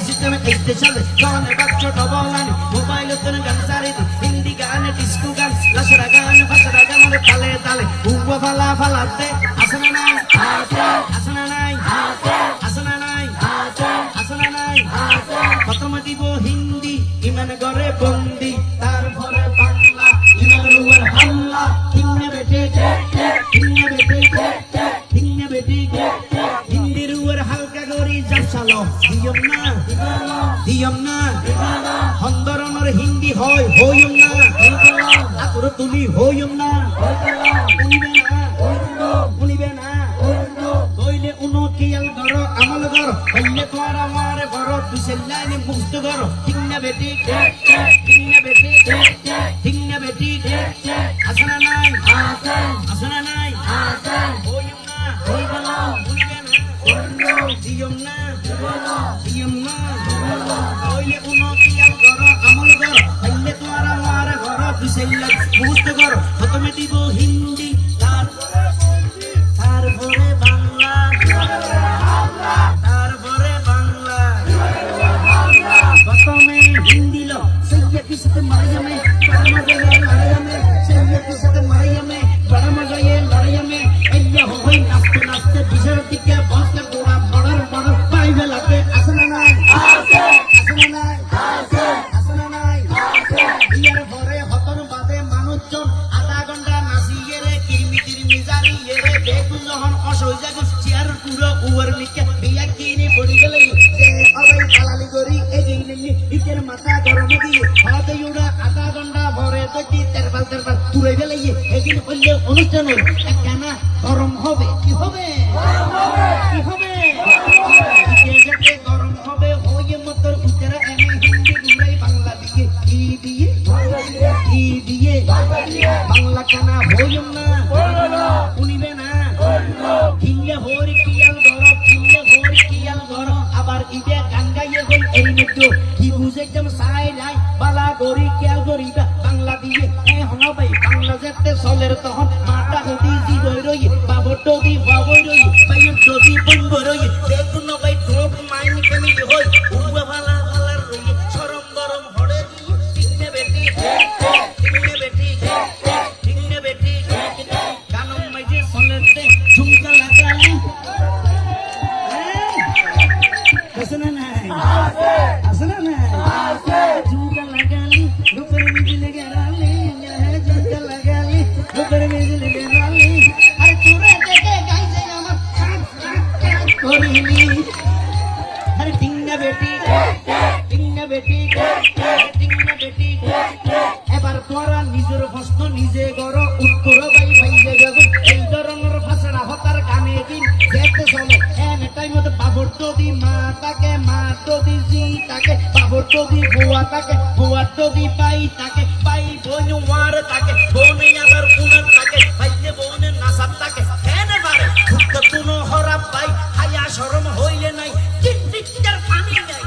সিস্টেমে এইতে চলে গানে বাচ্চা ডবলানি মোবাইল তোর গান সারি হিন্দি গানে ডিস্কো গান লাশরা গান ফাসরা গান তালে তালে উবা ফালা ফালাতে আসনা নাই আসনা নাই আসনা নাই আসনা নাই খতম দিব হিন্দি ইমান গরে বন্দি তারপরে বাংলা ইমান রুয়ার হাল্লা কিন্নে বেটে কিন্নে বেটে কিন্নে বেটে হিন্দি রুয়ার হালকা গরি জাসালো দিয়ম না হন্দরনর হিন্দি হয় হইম না আতর তুলি হইম না শুনিবে না কইলে উনো কিয়াল ঘর আমল ঘর কইলে তোর আমার ঘর দুসেল্লানি মুক্ত ঘর কিন্নে বেটে কিন্নে বেটে কিন্নে বেটে আসনা নাই আসনা নাই হইম না শুনিবে না দিয়ম না দিয়ম না কইলে উনো কিয়াল ঘর আমল ঘর কইলে তোর আমার ঘর দুসেল্লা মুক্ত ঘর খতমে দিব হিন্দি তারপরে বাংলা তারপরে বাংলা প্রথমে হিন্দি লো সৈয়া কি সাথে মারিয়া মে বড় মজা ये लड़ाई में सैया की साथ मारिया में बड़ा मजा ये लड़ाई में अय्या हो गई नाचते नाचते बिछड़ दिखे बहुत का गोरा बड़र बड़र पाइबे लगे असना नाई असना नाई ইয়ার ভরে হতন বাদে মানুষজন আধা ঘন্টা নাচিয়ে রে কিরমি কিরমি জারিয়ে রে বেকু যখন অসহ্য জাগে চেয়ার পুরো উয়ার নিকে বিয়া কিনে পড়ি গেলে সে অবাই পালালি করি এগিয়ে নিয়ে ইকের মাথা গরম দিয়ে হাতে উড়া আধা ঘন্টা ভরে তো কি তেরপাল তুলে গেলে এগিয়ে করলে অনুষ্ঠান হল একখানা গরম হবে কি হবে কি হবে যেতে গরম হবে হয়ে মতর উত্তরা এনে হিন্দি গুলাই বাংলা দিয়ে কি দিয়ে বাংলা কানা হইম না শুনিবে না কিংলে হরি কিয়াল ঘর আবার ইবে গান গাইয়ে হই এর মধ্যে কি বুঝে একদম সাই লাই বালা গরি কিয়াল গরিবা বাংলা দিয়ে এ হনা ভাই বাংলা যেতে চলের তখন মাথা হদি জি রই বাবটো দি বাবই রই বাইর যদি বন্ধ রই দেখুন ভাই ড্রপ মাইন কেমি হই উবা ভালা ভালার রই শরম গরম হড়ে কিনে বেটি গানম মাঝে চলেতে ঝুমকা লাগালি আসনা নাই ঝুমকা লাগালি রূপের মিজলে গেরালি ঝুমকা লাগালি রূপের মিজলে গেরালি আরে তোরা দেখে গাইছে আমার করিনি আরে টিংনা বেটি এবার তোরা নিজের প্রশ্ন নিজে গড় উত্তর বাই বাইজে গেল এই ধরনের ভাষা হতার কানে দিন যেতে চলে এনে টাইম মতো বাবর যদি মা যদি জি তাকে বাবর যদি বুয়া যদি পাই তাকে পাই বোন ওয়ার তাকে বোনে আবার উনার তাকে ভাইয়ে বোনে নাসার তাকে এনে বারে ভুক্ত তুনো হরা পাই হায়া শরম হইলে নাই টিকটিকার পানি নাই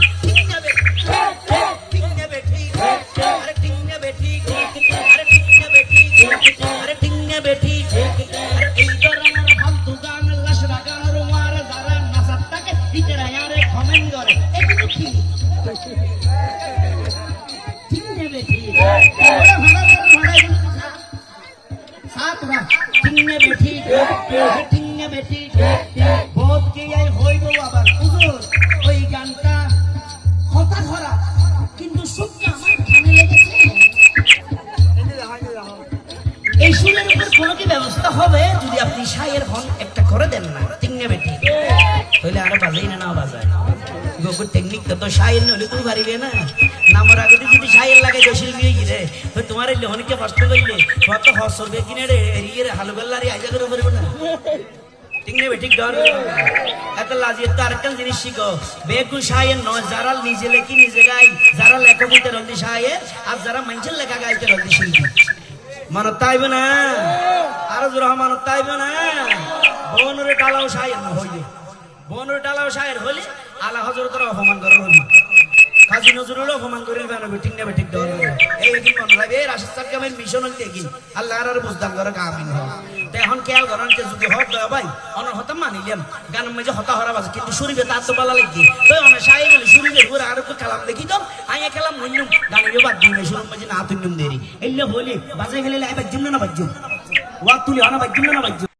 কিন্তু সুখটা আমার কানে লেগেছে এই সুরের উপর কোনো কি ব্যবস্থা হবে যদি আপনি শায়ের হন একটা করে দেন না তিঙ্গে বেটি তাহলে আরো বাজাই না বাজায় গোকুর টেকনিক তো শায়ের নইলে তুমি পারিবে না নামর আগে যদি শায়ের লাগে দশিল দিয়ে গিরে তো তোমার এই লোহনকে কষ্ট করলে কত হসর বেকিনে রে এরিয়ে হালু বেল্লারি আইজা করে পারবে না তিঙ্গে বেটি ডর এত লাজিয়ে তো আরেকটা জিনিস শিখো বেকু শায়ের নয় যারা নিজে লেখি নিজে গাই যারা লেখক হইতে রন্দি শায়ের আর যারা মানুষের লেখা গাইতে রন্দি শিল্পী মানত তাইবে না আরো জোর মানত তাইবে না বনরে ডালাও শায়ের না হইলে বনরে ডালাও শায়ের হলে আলা হজরতের অপমান করে হলি কাজী নজরুল অপমান করে বেটিং না বেটিং ডর এই একদিন মনে রাখবে এই রাশিদ কামের মিশন হইতে কি আল্লাহর আর বুঝদান করে কামিন হয় তো এখন খেয়াল করেন যে যদি হত ভাই অনেক হতা মানিলাম গানের মাঝে হতা হরা বাজে কিন্তু শরীরে তার তো বলা লাগবে তো অনেক শায়ের বলে শরীরে পুরো আর আই একালাম মন্যম গানে বাদ দিই শুরু মাঝে না তুন্যম দেরি এলে হলে বাজাই ফেলে লাই বাজ্যম না বাজ্যম ওয়া তুলি আনা বাজ্যম না বাজ্যম